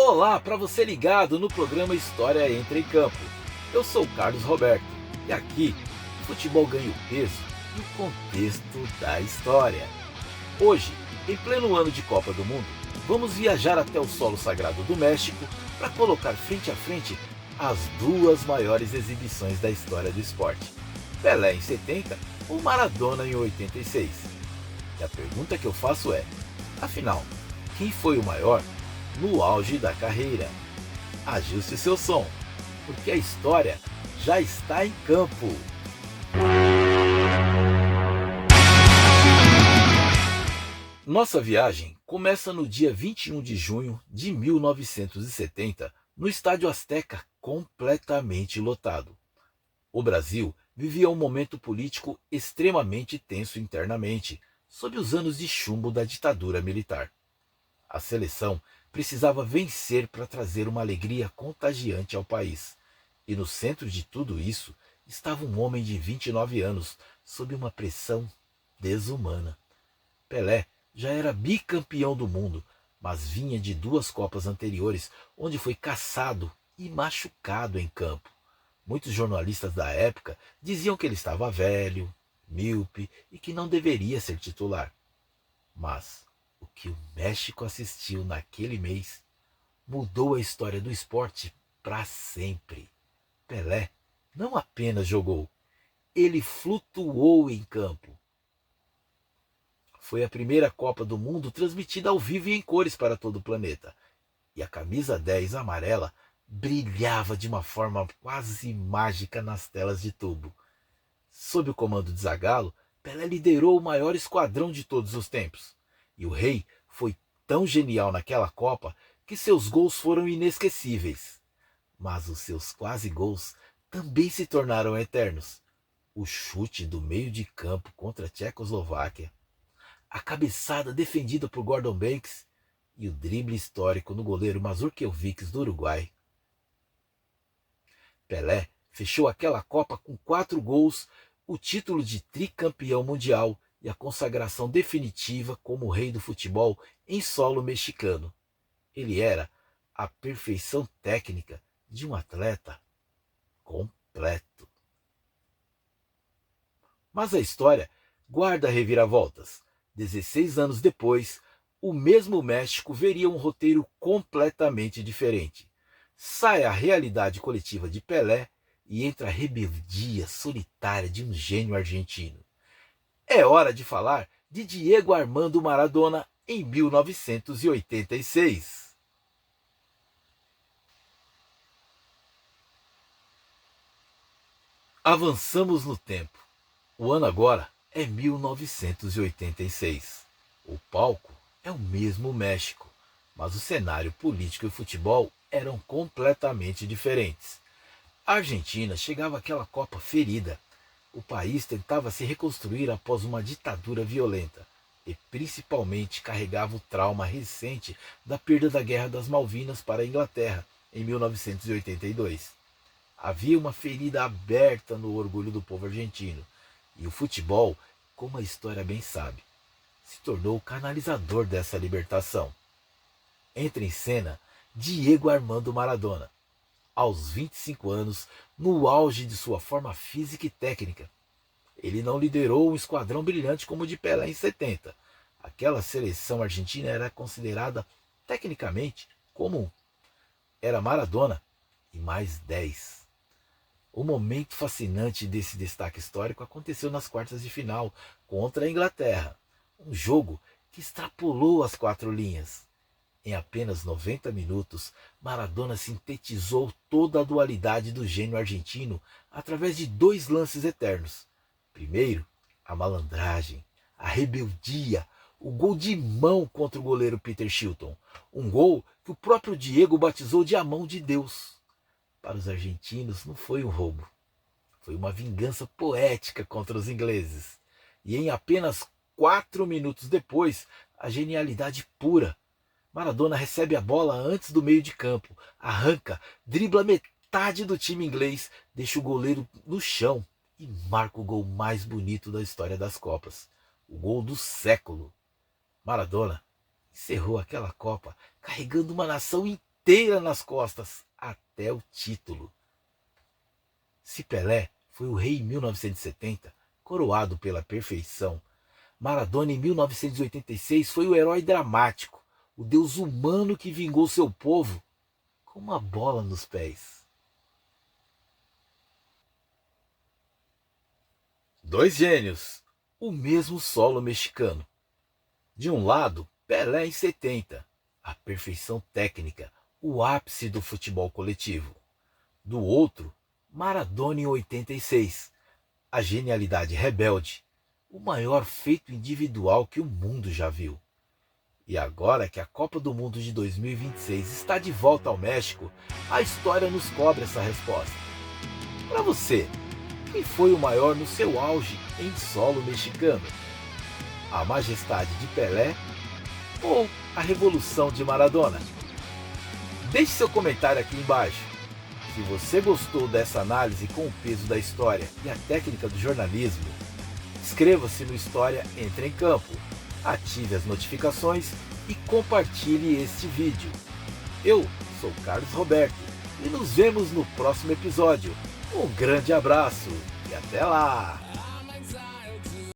Olá para você ligado no programa História Entra em Campo. Eu sou o Carlos Roberto e aqui o futebol ganha o peso e o contexto da história. Hoje, em pleno ano de Copa do Mundo, vamos viajar até o solo sagrado do México para colocar frente a frente as duas maiores exibições da história do esporte: Pelé em 70 ou Maradona em 86. E a pergunta que eu faço é, afinal, quem foi o maior no auge da carreira? Ajuste seu som, porque a história já está em campo. Nossa viagem começa no dia 21 de junho de 1970, no Estádio Azteca, completamente lotado. O Brasil vivia um momento político extremamente tenso internamente, sob os anos de chumbo da ditadura militar. A seleção precisava vencer para trazer uma alegria contagiante ao país. E no centro de tudo isso estava um homem de 29 anos, sob uma pressão desumana. Pelé já era bicampeão do mundo, mas vinha de duas Copas anteriores, onde foi caçado e machucado em campo. Muitos jornalistas da época diziam que ele estava velho, míope e que não deveria ser titular. Mas o que o México assistiu naquele mês mudou a história do esporte para sempre. Pelé não apenas jogou, ele flutuou em campo. Foi a primeira Copa do Mundo transmitida ao vivo e em cores para todo o planeta. E a camisa 10 amarela brilhava de uma forma quase mágica nas telas de tubo. Sob o comando de Zagallo, Pelé liderou o maior esquadrão de todos os tempos. E o rei foi tão genial naquela Copa que seus gols foram inesquecíveis. Mas os seus quase gols também se tornaram eternos. O chute do meio de campo contra a Tchecoslováquia, a cabeçada defendida por Gordon Banks e o drible histórico no goleiro Mazurkiewicz do Uruguai. Pelé fechou aquela Copa com 4 gols, o título de tricampeão mundial e a consagração definitiva como rei do futebol em solo mexicano. Ele era a perfeição técnica de um atleta completo. Mas a história guarda reviravoltas. 16 anos depois, o mesmo México veria um roteiro completamente diferente. Sai a realidade coletiva de Pelé e entra a rebeldia solitária de um gênio argentino. É hora de falar de Diego Armando Maradona em 1986. Avançamos no tempo. O ano agora é 1986. O palco é o mesmo México, mas o cenário político e futebol eram completamente diferentes. A Argentina chegava àquela Copa ferida. O país tentava se reconstruir após uma ditadura violenta e principalmente carregava o trauma recente da perda da Guerra das Malvinas para a Inglaterra em 1982. Havia uma ferida aberta no orgulho do povo argentino e o futebol, como a história bem sabe, se tornou o canalizador dessa libertação. Entra em cena Diego Armando Maradona, aos 25 anos, no auge de sua forma física e técnica. Ele não liderou um esquadrão brilhante como o de Pelé em 70. Aquela seleção argentina era considerada tecnicamente comum. Era Maradona e mais 10. O momento fascinante desse destaque histórico aconteceu nas quartas de final contra a Inglaterra. Um jogo que extrapolou as 4 linhas. Em apenas 90 minutos, Maradona sintetizou toda a dualidade do gênio argentino através de 2 lances eternos. Primeiro, a malandragem, a rebeldia, o gol de mão contra o goleiro Peter Shilton. Um gol que o próprio Diego batizou de a mão de Deus. Para os argentinos não foi um roubo. Foi uma vingança poética contra os ingleses. E em apenas 4 minutos depois, a genialidade pura. Maradona recebe a bola antes do meio de campo, arranca, dribla metade do time inglês, deixa o goleiro no chão e marca o gol mais bonito da história das Copas. O gol do século. Maradona encerrou aquela Copa carregando uma nação inteira inteira nas costas até o título. Se Pelé foi o rei em 1970, coroado pela perfeição, Maradona em 1986 foi o herói dramático, o deus humano que vingou seu povo com uma bola nos pés. Dois gênios, o mesmo solo mexicano. De um lado, Pelé em 70, a perfeição técnica, o ápice do futebol coletivo. Do outro, Maradona em 86, a genialidade rebelde, o maior feito individual que o mundo já viu. E agora que a Copa do Mundo de 2026 está de volta ao México, a história nos cobra essa resposta. Para você, quem foi o maior no seu auge em solo mexicano? A majestade de Pelé ou a revolução de Maradona? Deixe seu comentário aqui embaixo. Se você gostou dessa análise com o peso da história e a técnica do jornalismo, inscreva-se no História Entra em Campo, ative as notificações e compartilhe este vídeo. Eu sou Carlos Roberto e nos vemos no próximo episódio. Um grande abraço e até lá!